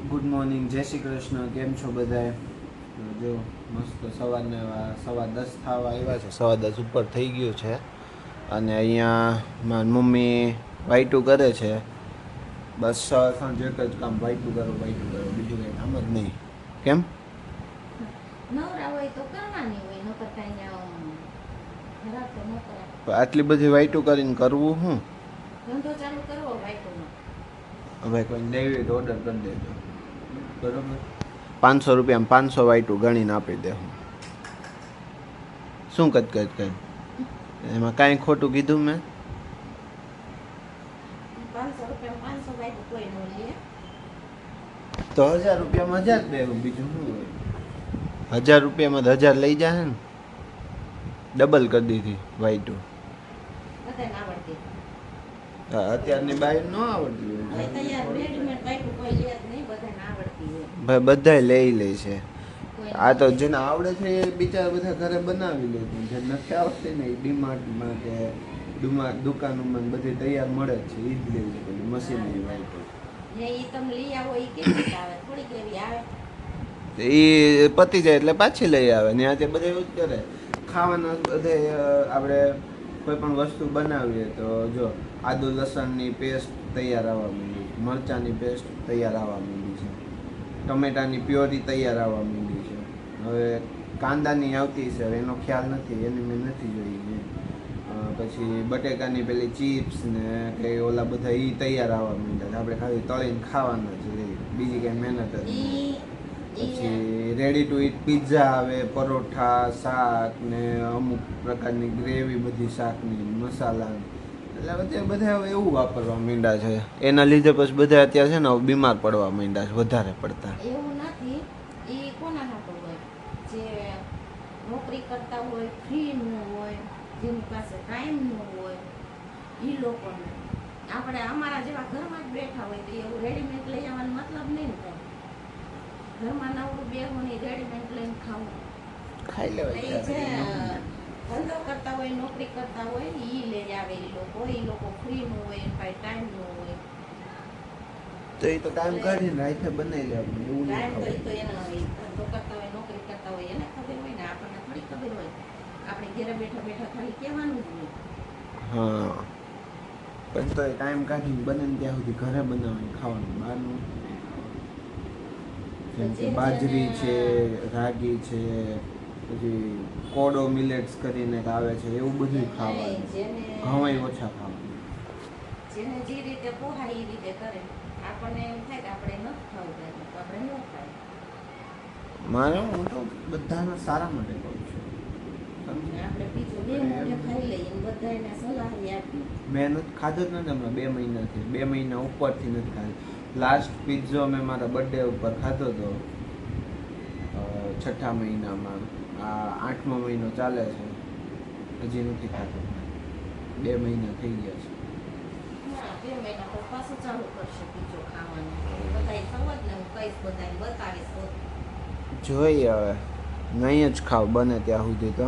Good morning, જય શ્રી કૃષ્ણ. કેમ છો બધાએ? જો મસ્ત સવારના 10:15 થવા આવ્યા છે. 10:15 ઉપર થઈ ગયું છે અને અહીંયા મારી મમ્મી વાઈટું કરે છે. બસ સાંજ એક જ કામ, વાઈટું કરો, બીજું કંઈ કામ જ નહીં. કેમ? નવરા હોય તો કરવાની હોય, નકર કાંઈ ખરાબ તો ન કરાય. આટલી બધી વાઈટું કરીને કરવું શું? ધંધો ચાલુ કરવો વાઈટોનો. હવે કોઈ લેવી તો ઓર્ડર કરી દેજો, બરોબર? 500 રૂપિયામાં 500 વાઈટું ગણીને આપી દે. શું કચ એમાં કાંઈ ખોટું કીધું મેં? 500 રૂપિયા 500 વાઈટો કોઈ ન લે. તો 1000 રૂપિયામાં 1000 દેવું, બીજું શું હોય? 1000 રૂપિયામાં 1000 લઈ જાય ને. ડબલ કરી દીધી વાઈટું. બધાને આવડતી. અત્યારની બાઈ ન આવડતી હવે હોય. તૈયાર રેડીમેડ વાઈટો કોઈ લે જ નહીં, બધાને આવડતી હોય. ભાઈ બધાય લઈ લે છે. કોઈ આ તો નહીં. જેને આવડે છે એ બિચારા બધા ઘરે બનાવી લે છે. જે નથી આવડતી ને એ ડીમાર્ટમાં કે દુકાનોમાં બધી તૈયાર મળે જ છે. એ જ લે છે પેલી મશીનની વાઈટો. ને ઈ તમે લઈ આવો ઈ કેવી રીતે આવે? થોડીક એવી આવે. એ પતી જાય એટલે પાછી લઈ આવે ને. તે બધા એવું જ કરે. ખાવાના બધે આપણે કોઈ પણ વસ્તુ બનાવીએ તો જો આદુ લસણની પેસ્ટ તૈયાર આવવા માંડી છે, મરચાંની પેસ્ટ તૈયાર આવવા માંડી છે, ટમેટાની પ્યોરી તૈયાર આવવા માંડી છે. હવે કાંદાની આવતી છે, હવે એનો ખ્યાલ નથી, એની મેં નથી જોઈ. પછી બટેકાની પેલી ચિપ્સ ને કે ઓલા બધા એ તૈયાર આવવા માંડ્યા છે. આપણે ખાલી તળીને ખાવાના જ રહી, બીજી કંઈ મહેનત જ નહીં. પછી રેડી ટુ ઈટ પિઝા આવે, પરોઠા, શાક ને અમુક પ્રકારની ગ્રેવી, બધી શાકની મસાલા, એટલે બધા હવે એવું વાપરવા માંડ્યા છે. એના લીધે પછી બધા અત્યારે છે ને બીમાર પડવા માંડ્યા છે વધારે પડતા. એવું નથી. ઈ કોના હાટું હોય? જે નોકરી કરતા હોય, ફ્રી ન હોય, જેની પાસે ટાઈમ ન હોય, ઈ લોકોને. આપણે અમારા જેવા ઘરમાં જ બેઠા હોય તો એવું રેડીમેડ લઈ આવવાનો મતલબ નહીં ને કાંઈ. ઘરમાં નવરું બેહોની રેડીમેડ લઈને ખાવું. ખાઈ એ જે લેવાય. ધંધો કરતા હોય, નોકરી કરતા હોય, ઈ લઈ આવે. ઈ લોકો ફ્રી નું હોય, એની પાસે ટાઈમ નો હોય. તો એ તો ટાઈમ કાઢીને રાતે બનાવી લે આપણે, એવું નહીં ટાઈમ તો ખબર. એના હોય, ધંધો કરતા હોય, નોકરી કરતા હોય, એને ખબર હોય ને, આપણને થોડી ખબર હોય. આપણે ઘરે બેઠા બેઠા ખાલી કહેવાનું જ હોય. હા, પણ તો એ ટાઈમ કાઢીને બને ને ત્યાં સુધી ઘરે બનાવીને ખાવાનું, બહારનું. જેમ કે બાજરી છે, રાગી છે, પછી કોડો મિલેટ્સ કરીને એક આવે છે, એવું બધું ખાવાનું. ઘઉં ઓછા ખાવાનું. જેને જે રીતે પોહાય એ રીતે કરે. આપણને એમ થાય કે આપણે ન ખાવું કાંઈ, તો આપણે ન ખાય. હું તો બધાના સારા માટે કહું છું. અને આપણે બીજું બે મોઢે ખાઈ લઈએ અને બધા એને સલાહ આપી. મેં નથી ખાધો જ નથી હમણાં 2 મહિનાથી, 2 મહિના ઉપરથી નથી ખાધો. લાસ્ટ પિઝ્ઝો મેં મારા બર્થડે ઉપર ખાધો હતો 6ઠા મહિનામાં. આ 8મો મહિનો ચાલે છે, હજી નથી ખાધો. 2 મહિના થઈ ગયા છે. ના, 2 મહિના પછી પાછું ચાલુ કરશે બીજો ખાવાનું. બધાય ખબર ને, હું કહીશ, બધાને બતાવીશ. જોઈએ હવે, નહીં જ ખાવ બને ત્યાં સુધી. તો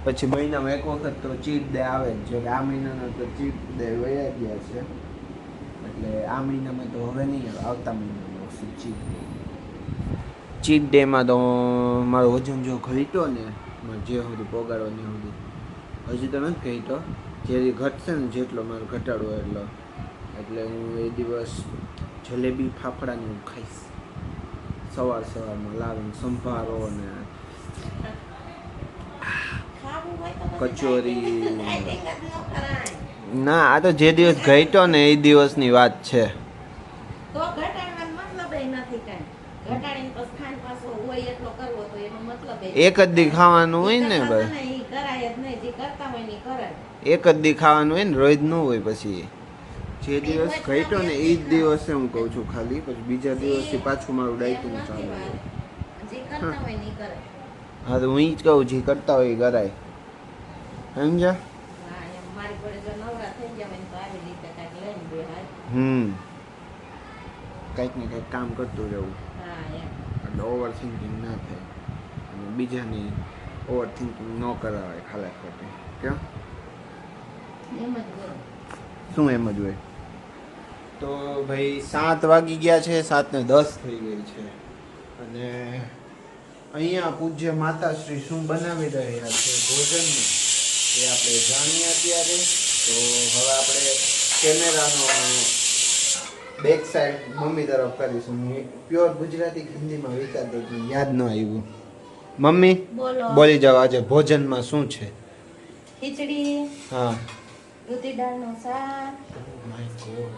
પછી મહિનામાં એક વખત તો ચીટ ડે આવે જ. જો કે આ મહિનાના તો ચીટ ડે વયા ગયા છે, એટલે આ મહિનામાં તો હવે નહીં આવે, આવતા મહિનામાં આવશે ચીટ ડે. ચીટ ડેમાં તો મારું વજન જો ઘટ્યો ને, જે સુધી પોગાડવાની સુધી, હજી તો નથી ઘટ્યો. જે ઘટશે ને, જેટલો મારો ઘટાડવો એટલો, એટલે હું એ દિવસ જલેબી ફાફડાની હું ખાઈશ સવારમાં લાવીને, સંભારો ને ખાવું હોય તો પછી કચોરી. ડાયટિંગ જ ન કરાય. ના, આ તો જે દિવસ ઘટ્યો ને એ દિવસની વાત છે. તો ઘટાડવાનો મતલબ એ નથી કાંઈ. ઘટાડીને પછી ખાંડ પાછો હોય એટલો કરવો તો એનો મતલબ એક જ દી ખાવાનું હોય ને ભાઈ, ઈ કરાય જ નહીં. જે કરતા હોય ને ઈ કરાય. એક જ દી ખાવાનું હોય ને, રોજ ન હોય. પછી જે દિવસ ઘટ્યો ને એ જ દિવસે હું કહું છું ખાલી, પછી બીજા દિવસથી પાછું મારું ડાયટિંગ એમ નથી ચાલુ. વાત. જે કરતા હોય ને ઈ કરાય. હા, તો હું એ જ કહું, જે કરતા હોય એ કરાય. સમજ્યા? હા, એમ મારી જોડે જો નવરા થઈ ગયા હોય ને તો આવી રીતે કાંઈક લઈને બેહાય. કંઈક ને કંઈક કામ કરતું રહેવું, હા, એમ. એટલે ઓવર થિંકિંગ ના થાય અને બીજાની ઓવર થિંકિંગ ન કરાવાય ખાલી ખોટી. કેમ? એમ જ હોય. શું એમ જ હોય? તો ભાઈ 7 વાગી ગયા છે, 7:10 થઈ ગઈ છે અને અહીંયા પૂજ્ય માતાશ્રી શું બનાવી રહ્યા છે ભોજનમાં એ આપણે જાણીએ અત્યારે. તો હવે આપણે કેમેરાનો બેક સાઈડ મમ્મી તરફ કરીશું. પ્યોર ગુજરાતી હિન્દીમાં વિચારતો હતો, યાદ ન આવ્યું. મમ્મી બોલો. બોલી જાઓ, આજે ભોજનમાં શું છે? ખીચડી, હા. દૂધી દાળનું શાક, my God,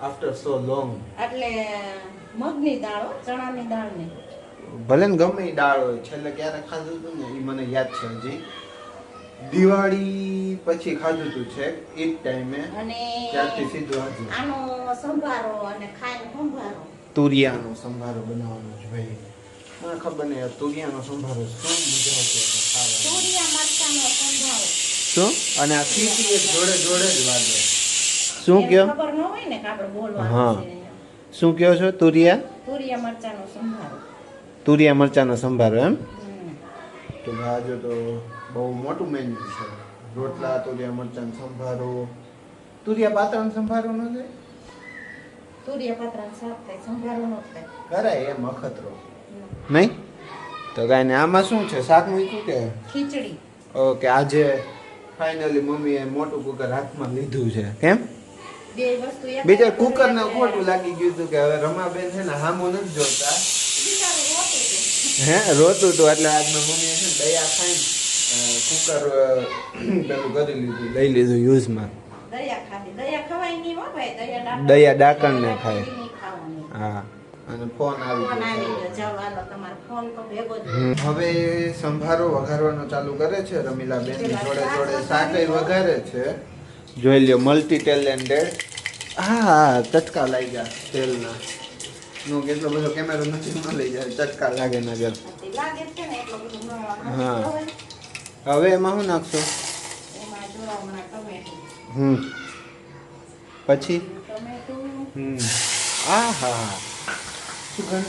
after so long. એટલે મગની દાળ હો, ચણાની દાળ નહીં. ભલે ને ગમે એ દાળ હોય, છેલ્લે ક્યારે ખાધું હતું ને એ મને યાદ છે હજી. દિવાળી પછી ખાધું હતું છે એ ટાઈમે, અને ત્યારથી સીધું આજે આનો સંભારો અને ખાઈને સંભારો. તુરિયાનો સંભારો બનાવવાનો છે ભાઈ. મને ખબર નહીં યાર, તુરિયાનો સંભારો શું મજા આવતી હશે ખાવાની. તુરિયા મરચાંનો સંભારો. શું? અને આ ખીચડી એક જોડે જોડે જ લાગે. શું એને કયો? ખબર ન હોય ને કે આપણે બોલવાનું હા. છે અહીંયા. શું કયો છો? તુરિયા મરચાંનો સંભારો. તુરિયા મરચાંનો સંભારો એમ? હમ. તો આજે તો બહુ મોટું મેન્યુ છે. રોટલા, તુરિયા મરચાંનો સંભારો, તુરિયા પાત્રાનો સંભારો ન થાય? તુરિયા પાત્રાનું શાક થાય, સંભારો ન થાય. કરાય એમ અખતરો નહીં? તો કાંઈ નહીં. આમાં શું છે? શાક મૂક્યું કે? ખીચડી. ઓકે, આજે ફાઇનલી મમ્મીએ મોટું કુકર હાથમાં લીધું છે. કેમ? બે વસ્તુ એક બીજા કુકરને ખોટું લાગી ગયું હતું કે હવે રમાબેન છે ને હામું નથી જોતા, બિચારું રોતું હતું. હે રોતું હતું. એટલે આજના મમ્મીએ છે ને દયા ખાઈને કુકર પેલું કરી લીધું, લઈ લીધું યુઝમાં. દયા ખાધી. દયા ખવાય નહીં હો ભાઈ. દયા ડાકણને ખાય. નહીં ખાવાની. હા. અને ફોન આવી ફોન આવી ગયો ગયો. જાઓ હાલો, તમારો ફોન તો ભેગો જ. હવે સંભારો વઘારવાનો ચાલુ કરે છે રમીલાબેન. જોડે જોડે શાકય વઘારે છે. જોઈ લ્યો, મલ્ટી ટેલેન્ટેડ. હા, ચટકા લાગી ગયા તેલના. નો કેટલો બધો કેમેરો નથી ન લઈ જાય, ચટકા લાગે ના ગેલ. લાગે છે ને એટલો બધો ન હા. હોય. હવે એમાં શું નાખશો? એમાં જો હમણાં ટમેટું. પછી ટમેટું. આ હા, સુગંધ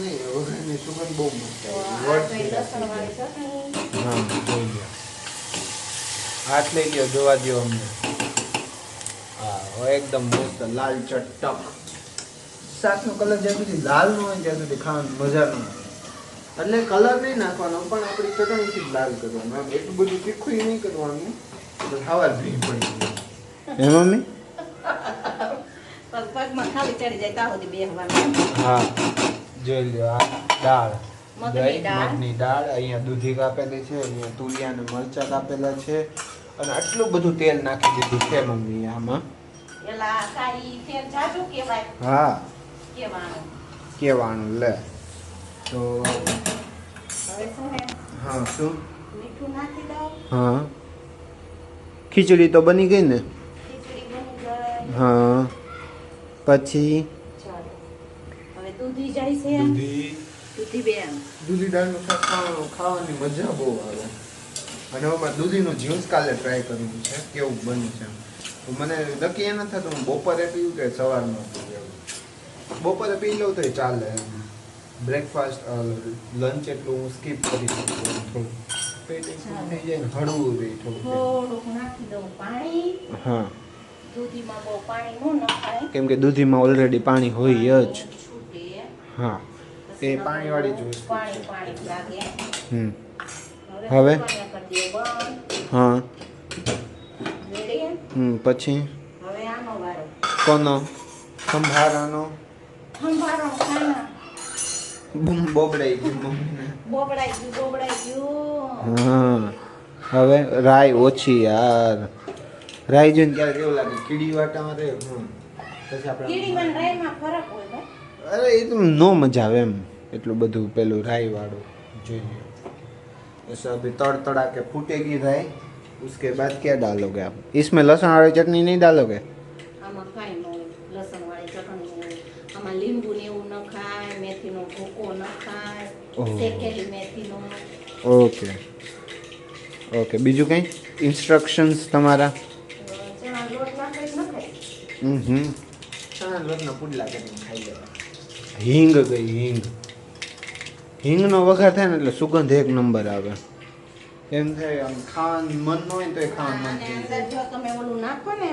નહીં, વઘારની સુગંધ બહુ મસ્ત તો આવે. આ લસણવાળી ચટણી. હા, જોઈ લ્યો. હાથ લઈ ગયો, જોવા દો અમને. હા, હવે એકદમ મસ્ત લાલ ચટક. શાકનો કલર જ્યાં સુધી લાલ ન હોય ત્યાં સુધી ખાવાની મજા ન આવે. એટલે કલર નહીં નાખવાનો, પણ આપણી ચટણીથી જ લાલ કરવાનું. આમ એટલું બધું તીખું નહીં કરવાનું, તો ખાવા જ નહીં પડી. હે મમ્મી? પગમાં ખાલી ચડી જાય ત્યાં સુધી બેસવાનું. હા, જોઈ લ્યો. આ દાળ, મગની દાળ. મગની દાળ. અહીંયા દૂધી કાપેલી છે, અહીંયા તુરિયા અને મરચા કાપેલા છે, અને આટલું બધું તેલ નાખી દીધું છે મમ્મી આમાં. એલા કાઈ તેલ જાજુ કહેવાય. હા, કેવાનું. કેવાનું લે. તો હવે શું હે? હા, શું? મીઠું નાખી દઉં. હા, ખીચડી તો બની ગઈ ને? ખીચડી બની ગઈ. હા, પછી ચાલો. હવે દૂધી જાય છે. દૂધી બેન. દૂધી દાળનું શાક ખાવાની મજા બહુ આવે. અને હવે દૂધીનું જ્યુસ કાલે ટ્રાય કરવું છે, કેવું બન્યું છે. તો મને નક્કી એ નથી થતું હું બપોરે પીવું કે સવારમાં પીવું. બપોરે પી લઉં તો ચાલે. બ્રેકફાસ્ટ લંચ એટલું હું સ્કીપ કરી શકું. થોડું પેટ થઈ જાય ને હળવું રહે થોડું. થોડુંક નાખી દઉં પાણી. હા, દૂધીમાં બહુ પાણી ન નખાય. કેમ કે દૂધીમાં ઓલરેડી પાણી હોય જ. છૂટે. હા, એ પાણીવાળી જ વસ્તુ છે. પાણી લાગે. હમ. હવે હવે? કરી દઈએ બંધ. હા. રેડી? પછી હવે આનો વારો. કોનો? સંભારાનો. સંભારો ખાના. બોબડાઈ ગયું મમ્મીને. બોબડાઈ ગયું. હા, હવે રાઈ ઓછી યાર. રાઈ જોઈને ક્યારે કેવું લાગે? કીડી વાટામાં રહે. પછી આપણે કીડીમાં ને રાઈમાં ફરક હોય ભાઈ. અરે એ તો નો મજા આવે એમ, એટલું બધું પેલું રાઈ વાળું જોઈએ. ऐसा अभी तड़तड़ा के फूटेगी राई, उसके बाद क्या डालोगे आप? इसमें लहसुन वाली चटनी नहीं डालोगे? આમાં કાંઈ ન હોય. લસણવાળી ચટણી હોય. આમાં લીંબુ ને એવું ન ખાય. મેથીનો ભૂકો ન ખાય. ઓહ. શેકેલી મેથીનો. Okay okay. બીજું કંઈ ઇન્સ્ટ્રક્શન્સ તમારા? ચણા લોટ નાખે ન ખાય. ચણા લોટના પુડલા કરીને ખાઈ લેવા. હિંગ ગઈ હિંગ. હિંગનો વઘાર થાય ને એટલે સુગંધ એક નંબર આવે. એમ થાય આમ ખાવાનું મન ન હોય ને તો એ ખાવાનું મન અને થઈ અંદર જાય. જો તમે ઓલું નાખો ને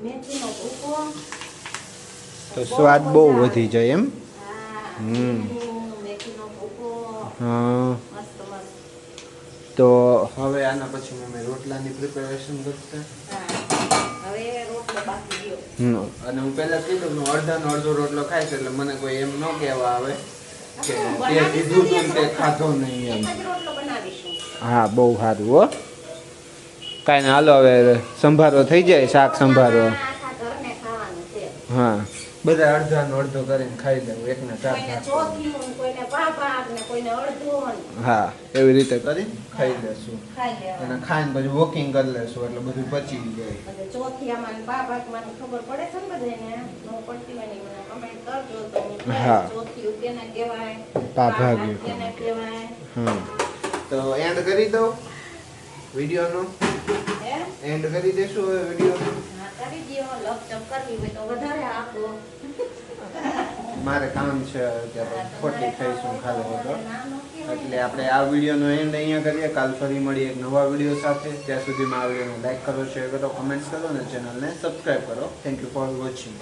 મેથીનો ભૂકો. તો સ્વાદ બહુ મજા આવે. વધી જાય એમ. હા, હમ. મેથીનો ભૂકો હા. મસ્ત મસ્ત. તો હવે આના પછી અમે રોટલાની પ્રિપેરેશન કરતા. હા, હવે રોટલો બાકી રહ્યો. અને હું પહેલા કીધું હું અડધો રોટલો ખાઈશ એટલે મને કોઈ એમ ન કહેવા આવે કે તે કીધું તું ને તે ખાધો નહીં એમ. એક જ રોટલો બનાવીશું. હા બહુ સારું હો. કાંઈ ના હાલો હવે સંભારો થઈ જાય શાક સંભારો. આખા ઘરને ખાવાનું છે. હા બધા અડધો કરીને ખાઈ લેવું એકને ચાર કોઈને ભાગ. ચોથીનું, કોઈને ભાગ ને કોઈને અડધું. હા એવી રીતે કરી ખાઈ લેશું ખાઈ અને લેવાનું. ખાઈને પછી વોકિંગ કરી લેશું એટલે બધું પચી જાય. એટલે ચોથિયામાં ને ભાગમાં ખબર પડે છે ને બધાને? ન પડતી હોય ને મને કમેન્ટ કરજો તો હું કહીશ. હા. ચોથિયું કેને કહેવાય? ભાગ્યું કેને કહેવાય? હા તો એન્ડ કરી દઉં વિડીયોનો. હે? એન્ડ કરી દેશું હવે વિડીયોનો. હા, કરી દ્યો. લપચપ કરવી હોય તો વધારે આપો. મારે કામ છે અત્યારે ખોટી થઈશું ખાલી હતો નાનો કહેવાય. એટલે આપણે આ વિડીયોનો એન્ડ અહીંયા કરીએ. કાલ ફરી મળીએ એક નવા વિડીયો સાથે. ત્યાં સુધીમાં આ વિડીયોને લાઈક કરો, શેર કરો, કમેન્ટ્સ કરો અને ચેનલને સબસ્ક્રાઈબ કરો. Thank you for watching.